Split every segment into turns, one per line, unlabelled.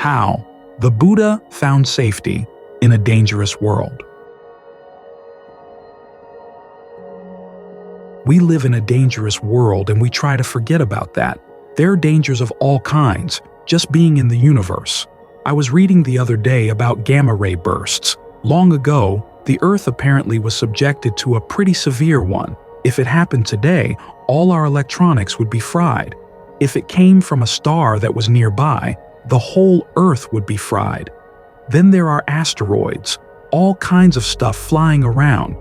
How the Buddha found safety in a dangerous world. We live in a dangerous world and we try to forget about that. There are dangers of all kinds, just being in the universe. I was reading the other day about gamma ray bursts. Long ago, the Earth apparently was subjected to a pretty severe one. If it happened today, all our electronics would be fried. If it came from a star that was nearby, the whole Earth would be fried. Then there are asteroids, all kinds of stuff flying around.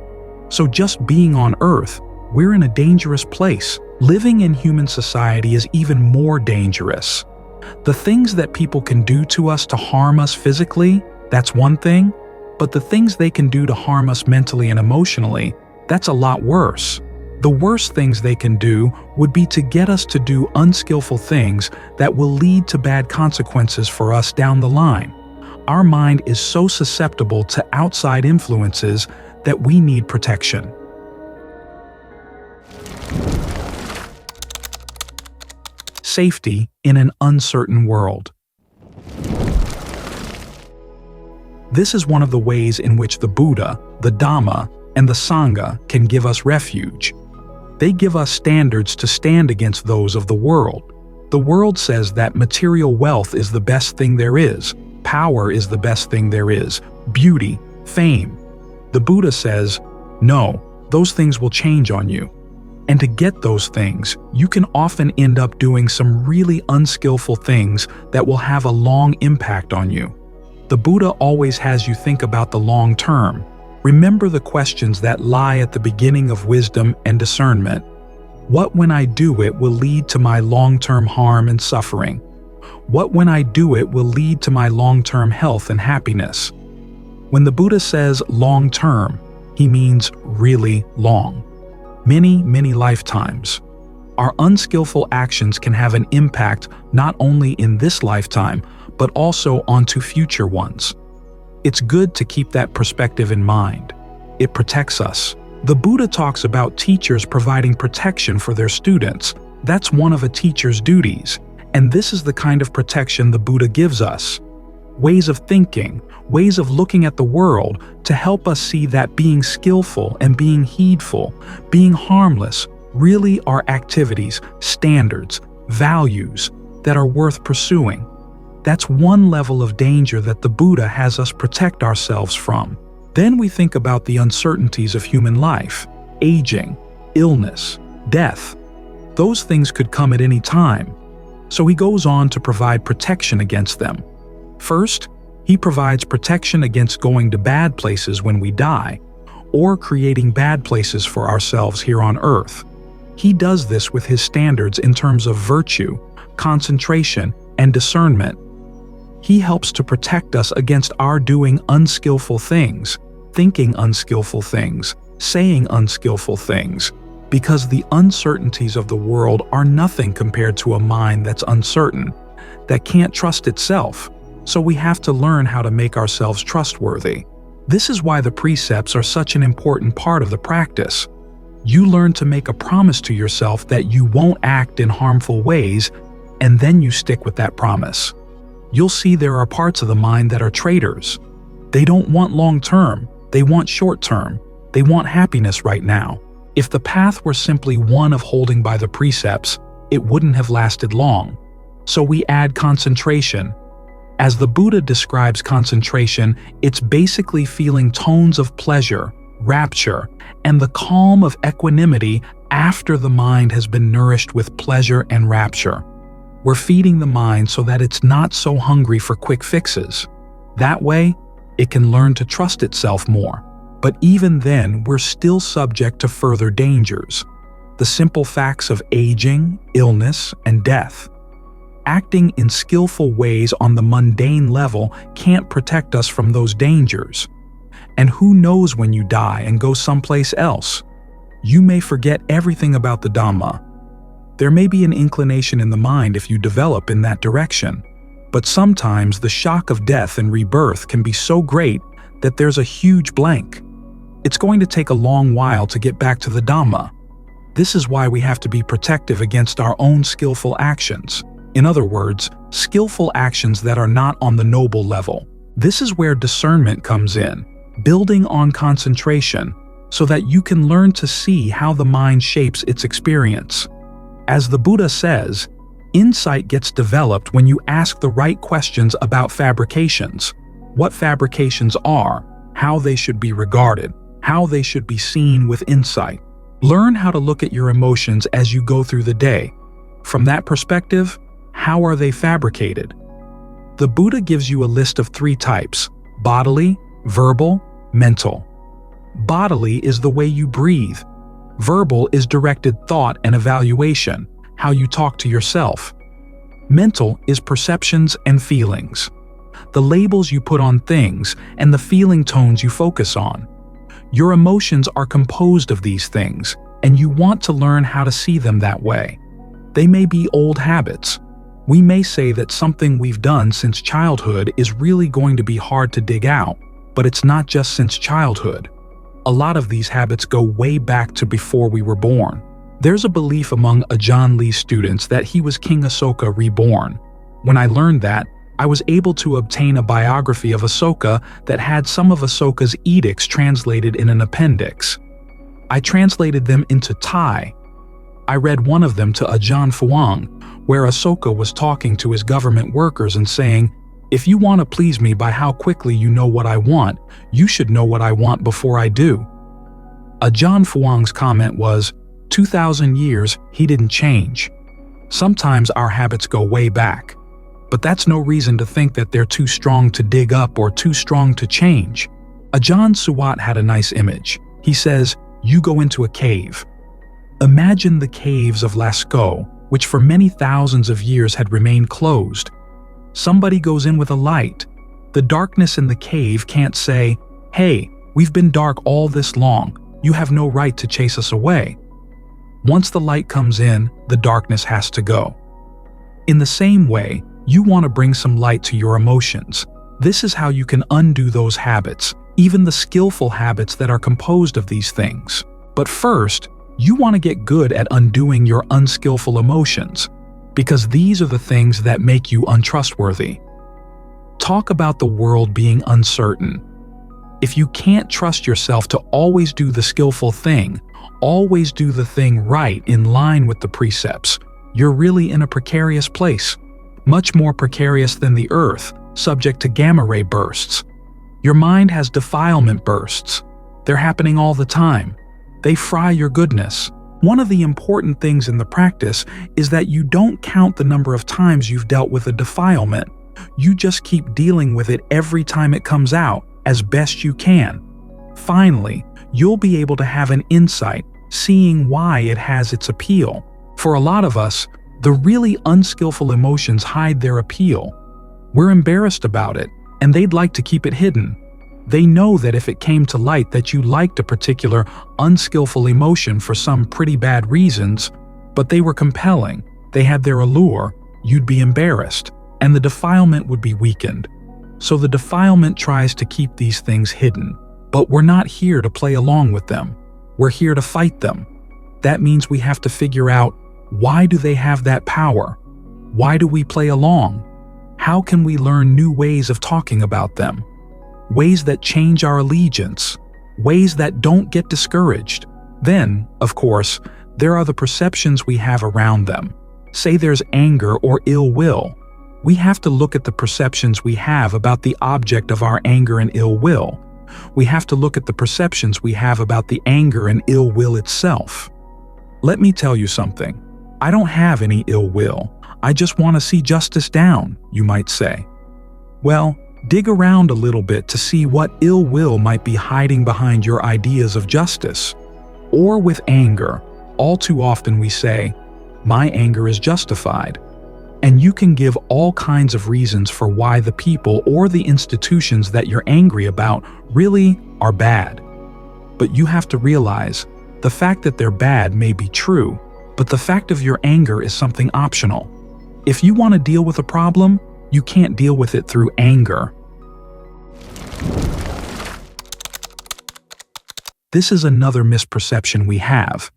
So just being on Earth, we're in a dangerous place. Living in human society is even more dangerous. The things that people can do to us to harm us physically, that's one thing, but the things they can do to harm us mentally and emotionally, that's a lot worse. The worst things they can do would be to get us to do unskillful things that will lead to bad consequences for us down the line. Our mind is so susceptible to outside influences that we need protection. Safety in an uncertain world. This is one of the ways in which the Buddha, the Dhamma, and the Sangha can give us refuge. They give us standards to stand against those of the world. The world says that material wealth is the best thing there is, power is the best thing there is, beauty, fame. The Buddha says, no, those things will change on you. And to get those things, you can often end up doing some really unskillful things that will have a long impact on you. The Buddha always has you think about the long term. Remember the questions that lie at the beginning of wisdom and discernment. What when I do it will lead to my long-term harm and suffering? What when I do it will lead to my long-term health and happiness? When the Buddha says long-term, he means really long. Many, many lifetimes. Our unskillful actions can have an impact not only in this lifetime, but also onto future ones. It's good to keep that perspective in mind. It protects us. The Buddha talks about teachers providing protection for their students. That's one of a teacher's duties, and this is the kind of protection the Buddha gives us. Ways of thinking, ways of looking at the world to help us see that being skillful and being heedful, being harmless, really are activities, standards, values that are worth pursuing. That's one level of danger that the Buddha has us protect ourselves from. Then we think about the uncertainties of human life, aging, illness, death. Those things could come at any time. So he goes on to provide protection against them. First, he provides protection against going to bad places when we die, or creating bad places for ourselves here on Earth. He does this with his standards in terms of virtue, concentration, and discernment. He helps to protect us against our doing unskillful things, thinking unskillful things, saying unskillful things, because the uncertainties of the world are nothing compared to a mind that's uncertain, that can't trust itself. So we have to learn how to make ourselves trustworthy. This is why the precepts are such an important part of the practice. You learn to make a promise to yourself that you won't act in harmful ways, and then you stick with that promise. You'll see there are parts of the mind that are traitors. They don't want long-term, they want short-term. They want happiness right now. If the path were simply one of holding by the precepts, it wouldn't have lasted long. So we add concentration. As the Buddha describes concentration, it's basically feeling tones of pleasure, rapture, and the calm of equanimity after the mind has been nourished with pleasure and rapture. We're feeding the mind so that it's not so hungry for quick fixes. That way, it can learn to trust itself more. But even then, we're still subject to further dangers. The simple facts of aging, illness, and death. Acting in skillful ways on the mundane level can't protect us from those dangers. And who knows when you die and go someplace else? You may forget everything about the Dhamma. There may be an inclination in the mind if you develop in that direction. But sometimes the shock of death and rebirth can be so great that there's a huge blank. It's going to take a long while to get back to the Dhamma. This is why we have to be protective against our own skillful actions. In other words, skillful actions that are not on the noble level. This is where discernment comes in, building on concentration, so that you can learn to see how the mind shapes its experience. As the Buddha says, insight gets developed when you ask the right questions about fabrications. What fabrications are, how they should be regarded, how they should be seen with insight. Learn how to look at your emotions as you go through the day. From that perspective, how are they fabricated? The Buddha gives you a list of 3 types: bodily, verbal, mental. Bodily is the way you breathe. Verbal is directed thought and evaluation, how you talk to yourself. Mental is perceptions and feelings, the labels you put on things and the feeling tones you focus on. Your emotions are composed of these things, and you want to learn how to see them that way. They may be old habits. We may say that something we've done since childhood is really going to be hard to dig out, but it's not just since childhood. A lot of these habits go way back to before we were born. There's a belief among Ajahn Lee's students that he was King Asoka reborn. When I learned that, I was able to obtain a biography of Asoka that had some of Asoka's edicts translated in an appendix. I translated them into Thai. I read one of them to Ajahn Fuang, where Asoka was talking to his government workers and saying, "If you want to please me by how quickly you know what I want, you should know what I want before I do." Ajahn Fuang's comment was, 2,000 years, he didn't change. Sometimes our habits go way back. But that's no reason to think that they're too strong to dig up or too strong to change. Ajahn Suwat had a nice image. He says, you go into a cave. Imagine the caves of Lascaux, which for many thousands of years had remained closed. Somebody goes in with a light. The darkness in the cave can't say, "Hey, we've been dark all this long. You have no right to chase us away." Once the light comes in, the darkness has to go. In the same way, you want to bring some light to your emotions. This is how you can undo those habits, even the skillful habits that are composed of these things. But first, you want to get good at undoing your unskillful emotions, because these are the things that make you untrustworthy. Talk about the world being uncertain. If you can't trust yourself to always do the skillful thing, always do the thing right in line with the precepts, you're really in a precarious place. Much more precarious than the Earth, subject to gamma ray bursts. Your mind has defilement bursts. They're happening all the time. They fry your goodness. One of the important things in the practice is that you don't count the number of times you've dealt with a defilement. You just keep dealing with it every time it comes out, as best you can. Finally, you'll be able to have an insight, seeing why it has its appeal. For a lot of us, the really unskillful emotions hide their appeal. We're embarrassed about it, and they'd like to keep it hidden. They know that if it came to light that you liked a particular unskillful emotion for some pretty bad reasons, but they were compelling, they had their allure, you'd be embarrassed, and the defilement would be weakened. So the defilement tries to keep these things hidden. But we're not here to play along with them. We're here to fight them. That means we have to figure out, why do they have that power? Why do we play along? How can we learn new ways of talking about them? Ways that change our allegiance. Ways that don't get discouraged. Then, of course, there are the perceptions we have around them. Say there's anger or ill will. We have to look at the perceptions we have about the object of our anger and ill will. We have to look at the perceptions we have about the anger and ill will itself. Let me tell you something. I don't have any ill will. I just want to see justice down, you might say. Well, dig around a little bit to see what ill will might be hiding behind your ideas of justice. Or with anger, all too often we say, "My anger is justified." And you can give all kinds of reasons for why the people or the institutions that you're angry about really are bad. But you have to realize, the fact that they're bad may be true, but the fact of your anger is something optional. If you want to deal with a problem, you can't deal with it through anger. This is another misperception we have.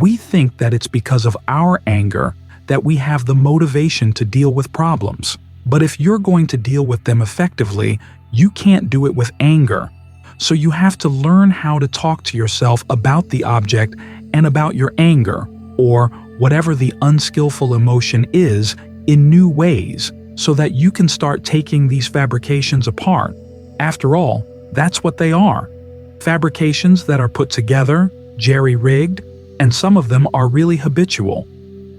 We think that it's because of our anger that we have the motivation to deal with problems. But if you're going to deal with them effectively, you can't do it with anger. So you have to learn how to talk to yourself about the object and about your anger, or whatever the unskillful emotion is, in new ways, so that you can start taking these fabrications apart. After all, that's what they are. Fabrications that are put together, jerry-rigged, and some of them are really habitual.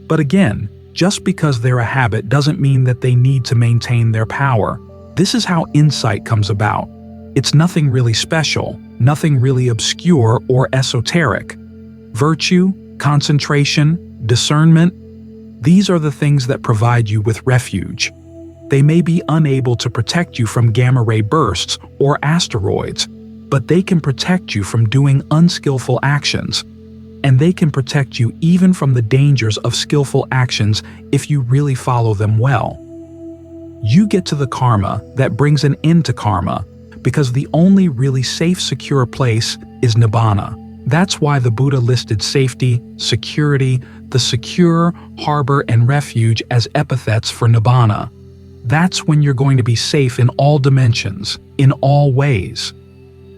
But again, just because they're a habit doesn't mean that they need to maintain their power. This is how insight comes about. It's nothing really special, nothing really obscure or esoteric. Virtue, concentration, discernment, these are the things that provide you with refuge. They may be unable to protect you from gamma-ray bursts or asteroids, but they can protect you from doing unskillful actions. And they can protect you even from the dangers of skillful actions if you really follow them well. You get to the karma that brings an end to karma, because the only really safe, secure place is nibbana. That's why the Buddha listed safety, security, the secure, harbor, and refuge as epithets for nibbana. That's when you're going to be safe in all dimensions, in all ways.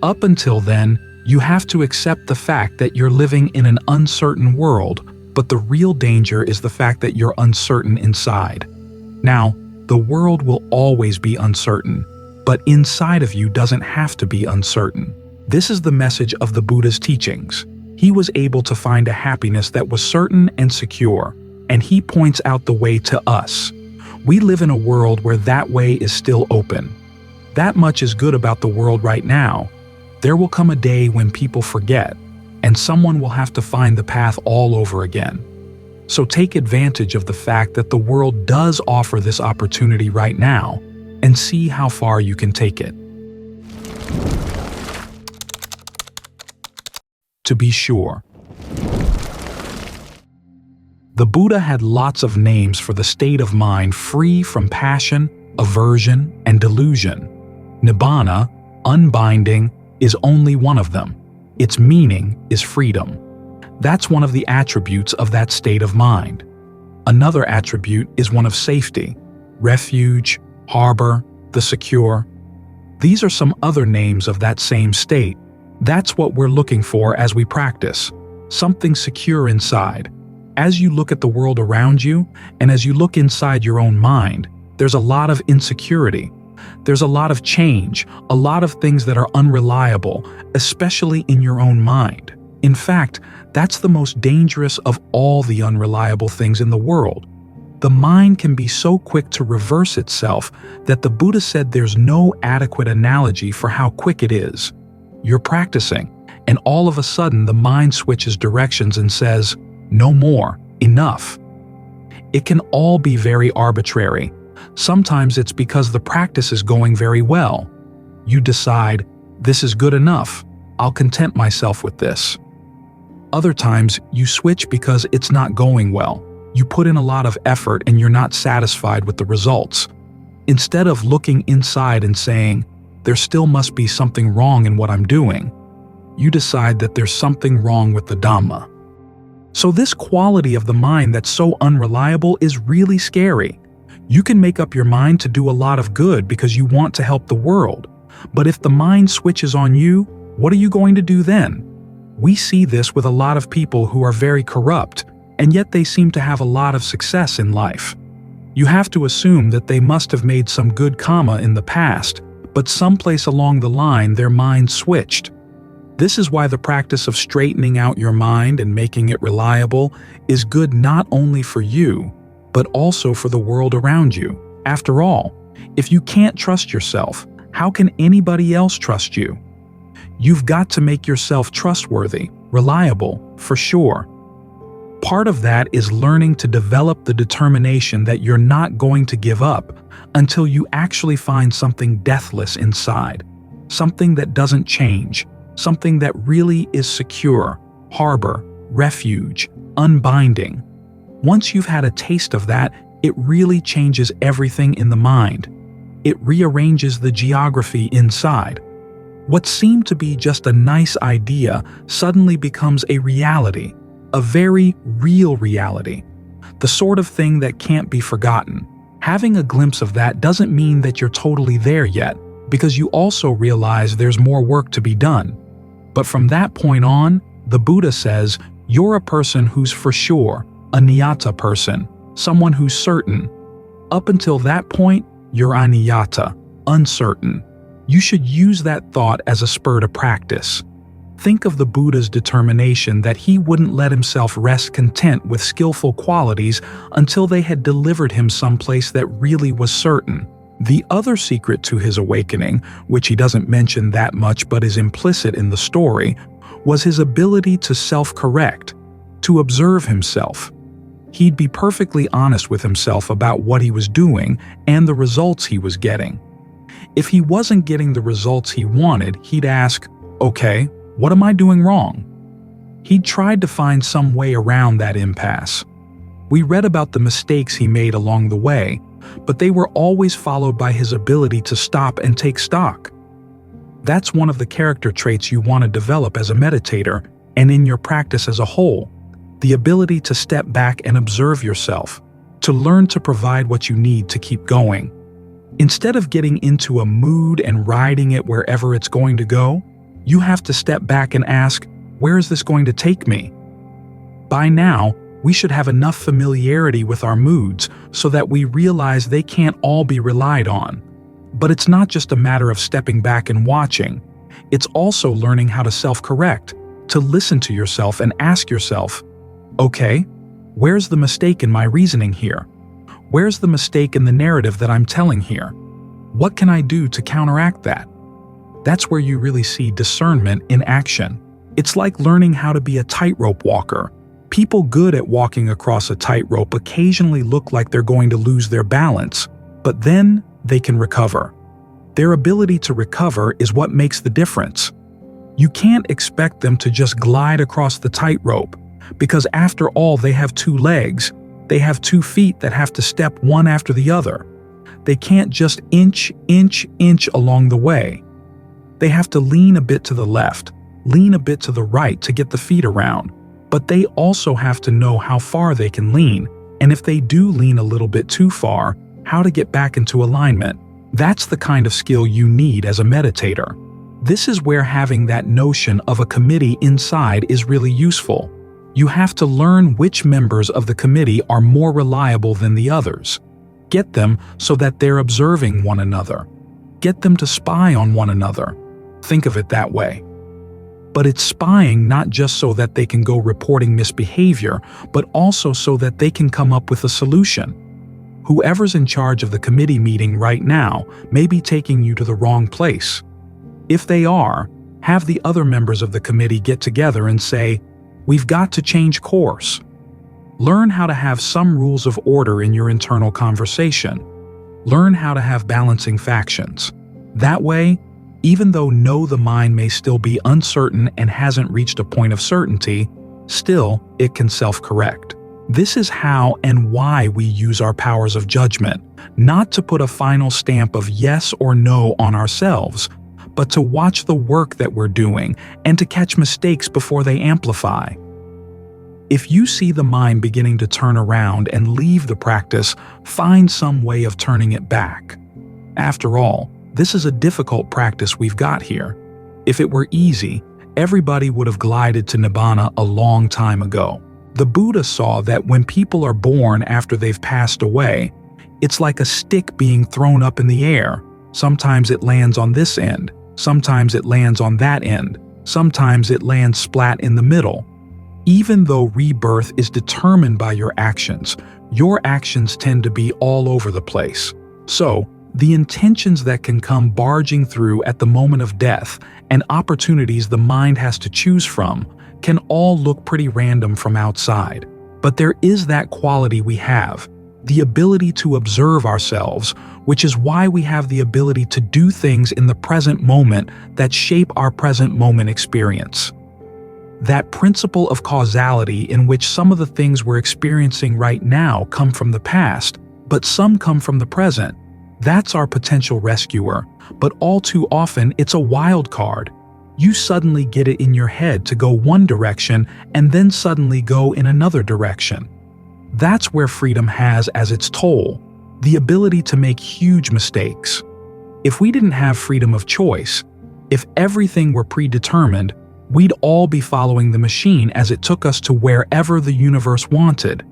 Up until then, you have to accept the fact that you're living in an uncertain world, but the real danger is the fact that you're uncertain inside. Now, the world will always be uncertain, but inside of you doesn't have to be uncertain. This is the message of the Buddha's teachings. He was able to find a happiness that was certain and secure, and he points out the way to us. We live in a world where that way is still open. That much is good about the world right now. There will come a day when people forget, and someone will have to find the path all over again. So take advantage of the fact that the world does offer this opportunity right now, and see how far you can take it. To be sure. The Buddha had lots of names for the state of mind free from passion, aversion, and delusion. Nibbana, unbinding, is only one of them. Its meaning is freedom. That's one of the attributes of that state of mind. Another attribute is one of safety, refuge, harbor, the secure. These are some other names of that same state. That's what we're looking for as we practice, something secure inside. As you look at the world around you, and as you look inside your own mind, there's a lot of insecurity. There's a lot of change, a lot of things that are unreliable, especially in your own mind. In fact, that's the most dangerous of all the unreliable things in the world. The mind can be so quick to reverse itself that the Buddha said there's no adequate analogy for how quick it is. You're practicing, and all of a sudden the mind switches directions and says, "No more, enough." It can all be very arbitrary. Sometimes it's because the practice is going very well. You decide, "This is good enough, I'll content myself with this." Other times, you switch because it's not going well. You put in a lot of effort and you're not satisfied with the results. Instead of looking inside and saying, "There still must be something wrong in what I'm doing," you decide that there's something wrong with the Dhamma. So this quality of the mind that's so unreliable is really scary. You can make up your mind to do a lot of good because you want to help the world. But if the mind switches on you, what are you going to do then? We see this with a lot of people who are very corrupt, and yet they seem to have a lot of success in life. You have to assume that they must have made some good karma in the past, but someplace along the line their mind switched. This is why the practice of straightening out your mind and making it reliable is good not only for you, but also for the world around you. After all, if you can't trust yourself, how can anybody else trust you? You've got to make yourself trustworthy, reliable, for sure. Part of that is learning to develop the determination that you're not going to give up until you actually find something deathless inside, something that doesn't change, something that really is secure, harbor, refuge, unbinding. Once you've had a taste of that, it really changes everything in the mind. It rearranges the geography inside. What seemed to be just a nice idea suddenly becomes a reality, a very real reality, the sort of thing that can't be forgotten. Having a glimpse of that doesn't mean that you're totally there yet, because you also realize there's more work to be done. But from that point on, the Buddha says, you're a person who's for sure, a Niyata person, someone who's certain. Up until that point, you're Aniyata, uncertain. You should use that thought as a spur to practice. Think of the Buddha's determination that he wouldn't let himself rest content with skillful qualities until they had delivered him someplace that really was certain. The other secret to his awakening, which he doesn't mention that much but is implicit in the story, was his ability to self-correct, to observe himself. He'd be perfectly honest with himself about what he was doing and the results he was getting. If he wasn't getting the results he wanted, he'd ask, okay, what am I doing wrong? He'd tried to find some way around that impasse. We read about the mistakes he made along the way, but they were always followed by his ability to stop and take stock. That's one of the character traits you want to develop as a meditator and in your practice as a whole, the ability to step back and observe yourself, to learn to provide what you need to keep going. Instead of getting into a mood and riding it wherever it's going to go, you have to step back and ask, where is this going to take me? By now, we should have enough familiarity with our moods so that we realize they can't all be relied on. But it's not just a matter of stepping back and watching. It's also learning how to self-correct, to listen to yourself and ask yourself, okay, where's the mistake in my reasoning here? Where's the mistake in the narrative that I'm telling here? What can I do to counteract that? That's where you really see discernment in action. It's like learning how to be a tightrope walker. People good at walking across a tightrope occasionally look like they're going to lose their balance, but then they can recover. Their ability to recover is what makes the difference. You can't expect them to just glide across the tightrope, because after all, they have two legs. They have 2 feet that have to step one after the other. They can't just inch along the way. They have to lean a bit to the left, lean a bit to the right to get the feet around. But they also have to know how far they can lean, and if they do lean a little bit too far, how to get back into alignment. That's the kind of skill you need as a meditator. This is where having that notion of a committee inside is really useful. You have to learn which members of the committee are more reliable than the others. Get them so that they're observing one another. Get them to spy on one another. Think of it that way. But it's spying not just so that they can go reporting misbehavior, but also so that they can come up with a solution. Whoever's in charge of the committee meeting right now may be taking you to the wrong place. If they are, have the other members of the committee get together and say, we've got to change course. Learn how to have some rules of order in your internal conversation. Learn how to have balancing factions. That way, even though the mind may still be uncertain and hasn't reached a point of certainty, still it can self-correct. This is how and why we use our powers of judgment, not to put a final stamp of yes or no on ourselves, but to watch the work that we're doing and to catch mistakes before they amplify. If you see the mind beginning to turn around and leave the practice, find some way of turning it back. After all, this is a difficult practice we've got here. If it were easy, everybody would have glided to Nibbana a long time ago. The Buddha saw that when people are born after they've passed away, it's like a stick being thrown up in the air. Sometimes it lands on this end, sometimes it lands on that end, sometimes it lands splat in the middle. Even though rebirth is determined by your actions tend to be all over the place. So, the intentions that can come barging through at the moment of death and opportunities the mind has to choose from can all look pretty random from outside. But there is that quality we have, the ability to observe ourselves, which is why we have the ability to do things in the present moment that shape our present moment experience. That principle of causality in which some of the things we're experiencing right now come from the past, but some come from the present. That's our potential rescuer, but all too often it's a wild card. You suddenly get it in your head to go one direction and then suddenly go in another direction. That's where freedom has as its toll, the ability to make huge mistakes. If we didn't have freedom of choice, if everything were predetermined, we'd all be following the machine as it took us to wherever the universe wanted.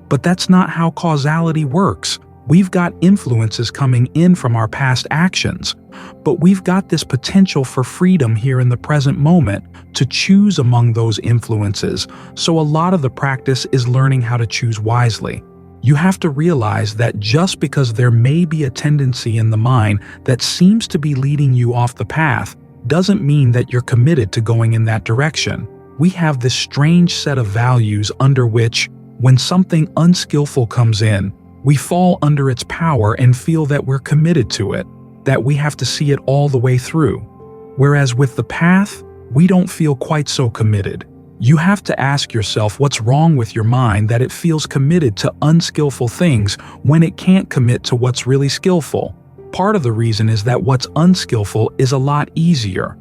But that's not how causality works. We've got influences coming in from our past actions, but we've got this potential for freedom here in the present moment to choose among those influences, so a lot of the practice is learning how to choose wisely. You have to realize that just because there may be a tendency in the mind that seems to be leading you off the path, doesn't mean that you're committed to going in that direction. We have this strange set of values under which, when something unskillful comes in, we fall under its power and feel that we're committed to it, that we have to see it all the way through. Whereas with the path, we don't feel quite so committed. You have to ask yourself what's wrong with your mind that it feels committed to unskillful things when it can't commit to what's really skillful. Part of the reason is that what's unskillful is a lot easier,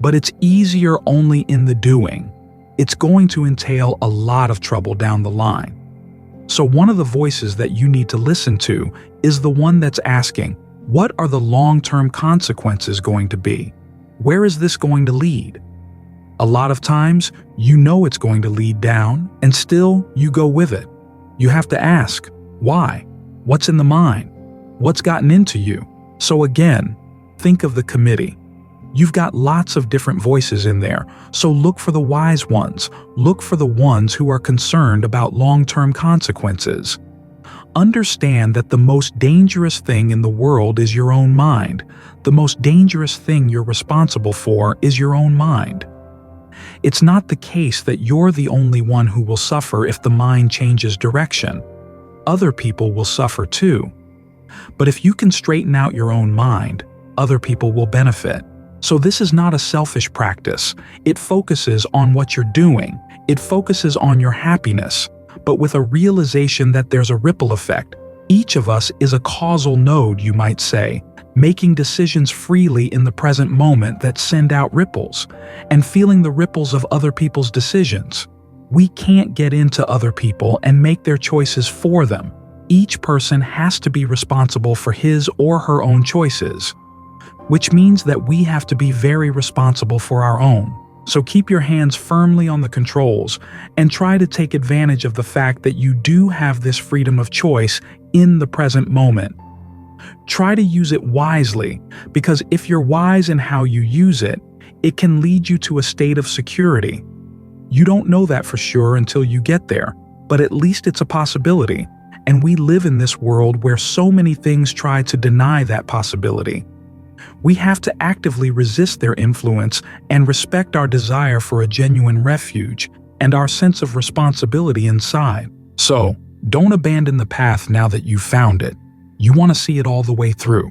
but it's easier only in the doing. It's going to entail a lot of trouble down the line. So one of the voices that you need to listen to is the one that's asking, what are the long-term consequences going to be? Where is this going to lead? A lot of times, you know it's going to lead down, and still you go with it. You have to ask, why? What's in the mind? What's gotten into you? So again, think of the committee. You've got lots of different voices in there, so look for the wise ones. Look for the ones who are concerned about long-term consequences. Understand that the most dangerous thing in the world is your own mind. The most dangerous thing you're responsible for is your own mind. It's not the case that you're the only one who will suffer if the mind changes direction. Other people will suffer too. But if you can straighten out your own mind, other people will benefit. So this is not a selfish practice. It focuses on what you're doing. It focuses on your happiness, but with a realization that there's a ripple effect. Each of us is a causal node, you might say, making decisions freely in the present moment that send out ripples, and feeling the ripples of other people's decisions. We can't get into other people and make their choices for them. Each person has to be responsible for his or her own choices, which means that we have to be very responsible for our own. So keep your hands firmly on the controls and try to take advantage of the fact that you do have this freedom of choice in the present moment. Try to use it wisely, because if you're wise in how you use it, it can lead you to a state of security. You don't know that for sure until you get there, but at least it's a possibility, and we live in this world where so many things try to deny that possibility. We have to actively resist their influence and respect our desire for a genuine refuge and our sense of responsibility inside. So, don't abandon the path now that you've found it. You want to see it all the way through.